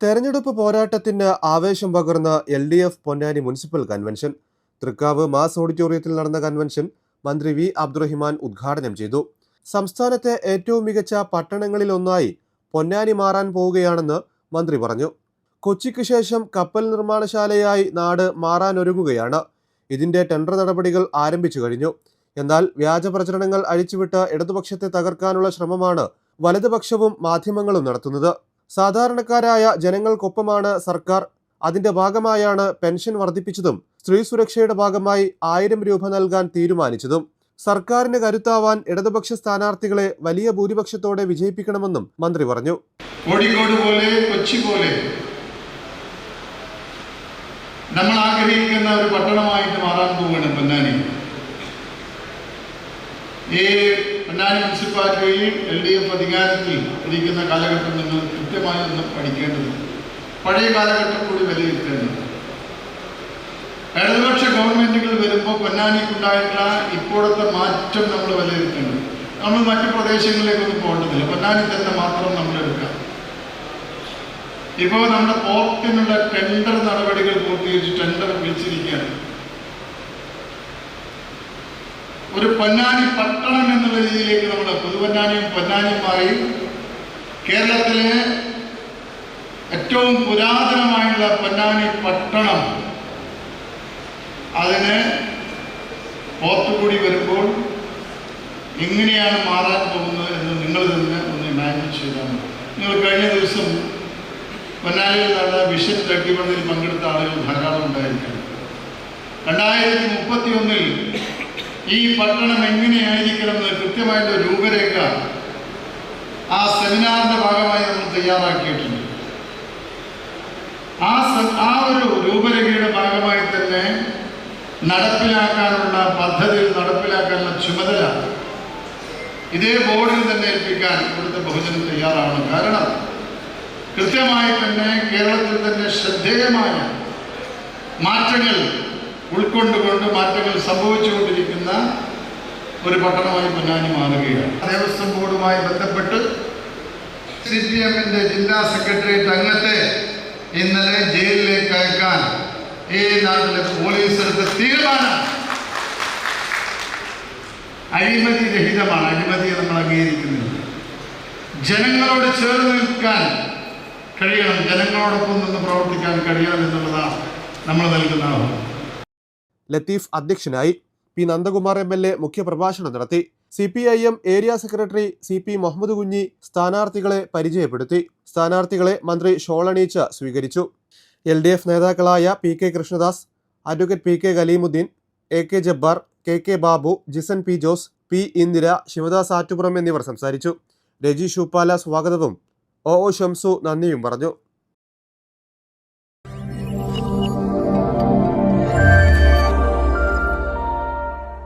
തെരഞ്ഞെടുപ്പ് പോരാട്ടത്തിന് ആവേശം പകർന്ന LDF Ponnani municipal convention. Thrikkavu mass ഓഡിറ്റോറിയത്തിൽ നടന്ന കൺവെൻഷൻ മന്ത്രി വി അബ്ദുറഹിമാൻ ഉദ്ഘാടനം ചെയ്തു. സംസ്ഥാനത്തെ ഏറ്റവും മികച്ച പട്ടണങ്ങളിലൊന്നായി പൊന്നാനി മാറാൻ പോവുകയാണെന്ന് മന്ത്രി പറഞ്ഞു. കൊച്ചിക്ക് ശേഷം കപ്പൽ നിർമ്മാണശാലയായി നാട് മാറാനൊരുങ്ങുകയാണ്. ഇതിന്റെ ടെൻഡർ നടപടികൾ ആരംഭിച്ചു കഴിഞ്ഞു. എന്നാൽ വ്യാജ പ്രചരണങ്ങൾ അഴിച്ചുവിട്ട് ഇടതുപക്ഷത്തെ തകർക്കാനുള്ള ശ്രമമാണ് വലതുപക്ഷവും മാധ്യമങ്ങളും നടത്തുന്നത്. സാധാരണക്കാരായ ജനങ്ങൾക്കൊപ്പമാണ് സർക്കാർ. അതിന്റെ ഭാഗമായാണ് പെൻഷൻ വർദ്ധിപ്പിച്ചതും സ്ത്രീ സുരക്ഷയുടെ ഭാഗമായി 1000 രൂപ നൽകാൻ തീരുമാനിച്ചതും. സർക്കാരിന് കരുത്താവാൻ ഇടതുപക്ഷ സ്ഥാനാർത്ഥികളെ വലിയ ഭൂരിപക്ഷത്തോടെ വിജയിപ്പിക്കണമെന്നും മന്ത്രി പറഞ്ഞു. കോഴിക്കോട് പോലെ കൊച്ചി പോലെ നമ്മൾ ആഗ്രഹിക്കുന്ന ഒരു പട്ടണമായിട്ട് മാറാൻ പോവുകയാണ് പൊന്നാനി. ഈ പൊന്നാനി മുനിസിപ്പാലിറ്റിയിൽ LDF അധികാരത്തിൽ ഇരിക്കുന്ന കാലഘട്ടം നിങ്ങൾ കൃത്യമായി ഒന്ന് പഠിക്കേണ്ടതുണ്ട്. പഴയ കാലഘട്ടം കൂടി വിലയിരുത്തേണ്ടത്. ഇടതുപക്ഷ ഗവൺമെന്റുകൾ വരുമ്പോൾ പൊന്നാനിക്കുണ്ടായിട്ടുള്ള ഇപ്പോഴത്തെ മാറ്റം നമ്മൾ വിലയിരുത്തേണ്ടത്. നമ്മൾ മറ്റു പ്രദേശങ്ങളിലേക്കൊന്നും പോകേണ്ടതില്ല, പൊന്നാനി തന്നെ മാത്രം നമ്മൾ എടുക്കാം. ഇപ്പോൾ നമ്മുടെ പോർട്ടിനുള്ള ടെൻഡർ നടപടികൾ പൂർത്തീകരിച്ച് ടെൻഡർ വിളിച്ചിരിക്കുകയാണ്. ഒരു പൊന്നാനി പട്ടണം എന്നുള്ള രീതിയിലേക്ക് നമ്മൾ പുതുപൊന്നാനിയും പൊന്നാനിയും മാറി. കേരളത്തിലെ ഏറ്റവും പുരാതനമായുള്ള പൊന്നാനി പട്ടണം, അതിന് പോർട്ട് കൂടി വരുമ്പോൾ എങ്ങനെയാണ് മാറാൻ പോകുന്നത് എന്ന് നിങ്ങൾ തന്നെ ഒന്ന് ഇമാജിൻ ചെയ്താൽ മതി. നിങ്ങൾ കഴിഞ്ഞ ദിവസം പൊന്നാനിയിൽ നടന്ന വിഷൻ രട്ടിപണിയിൽ പങ്കെടുത്ത ആളുകൾ ധാരാളം ഉണ്ടായിരിക്കണം. 2031 ഈ പട്ടണം എങ്ങനെയായിരിക്കണമെന്ന് കൃത്യമായിട്ട് രൂപരേഖ ആ സെമിനാറിന്റെ ഭാഗമായി നമ്മൾ തയ്യാറാക്കിയിട്ടുണ്ട്. ആ ഒരു രൂപരേഖയുടെ ഭാഗമായി തന്നെ നടപ്പിലാക്കാനുള്ള പദ്ധതി, നടപ്പിലാക്കാനുള്ള ചുമതല ഇതേ ബോർഡിൽ തന്നെ ഏൽപ്പിക്കാൻ ഇവിടുത്തെ ബഹുജനം തയ്യാറാണ്. കാരണം കൃത്യമായി തന്നെ കേരളത്തിൽ തന്നെ ശ്രദ്ധേയമായ മാറ്റങ്ങൾ ഉൾക്കൊണ്ടുകൊണ്ട് മാറ്റങ്ങൾ സംഭവിച്ചുകൊണ്ടിരിക്കുന്ന ഒരു പട്ടണമായി പൊന്നാനി മാറുകയാണ്. ദേവസ്വം ബോർഡുമായി ബന്ധപ്പെട്ട് CPM-ന്റെ ജില്ലാ സെക്രട്ടേറിയറ്റ് അംഗത്തെ ഇന്നലെ ജയിലിലേക്ക് അയക്കാൻ ഈ നാട്ടിലെ പോലീസ് എടുത്ത തീരുമാനം അഴിമതി രഹിതമാണ്. അഴിമതിയെ നമ്മൾ അംഗീകരിക്കുന്നില്ല. ജനങ്ങളോട് ചേർന്ന് നിൽക്കാൻ കഴിയണം, ജനങ്ങളോടൊപ്പം നിന്ന് പ്രവർത്തിക്കാൻ കഴിയണം എന്നുള്ളതാണ് നമ്മൾ നൽകുന്ന ആഹ്വാനം. ലത്തീഫ് അധ്യക്ഷനായി. പി നന്ദകുമാർ MLA മുഖ്യപ്രഭാഷണം നടത്തി. CPIM area secretary CP Muhammad Kunhi സ്ഥാനാർത്ഥികളെ പരിചയപ്പെടുത്തി. സ്ഥാനാർത്ഥികളെ മന്ത്രി ഷോളണീച്ച് സ്വീകരിച്ചു. LDF നേതാക്കളായ PK Krishnadas, advocate PK Kaleemuddin, AK Jabbar, KK Babu, Jisan P Jose, P Indira, Sivadas Attupuram എന്നിവർ സംസാരിച്ചു. രജി ഷൂപ്പാല സ്വാഗതവും OO ഷംസു നന്ദിയും പറഞ്ഞു.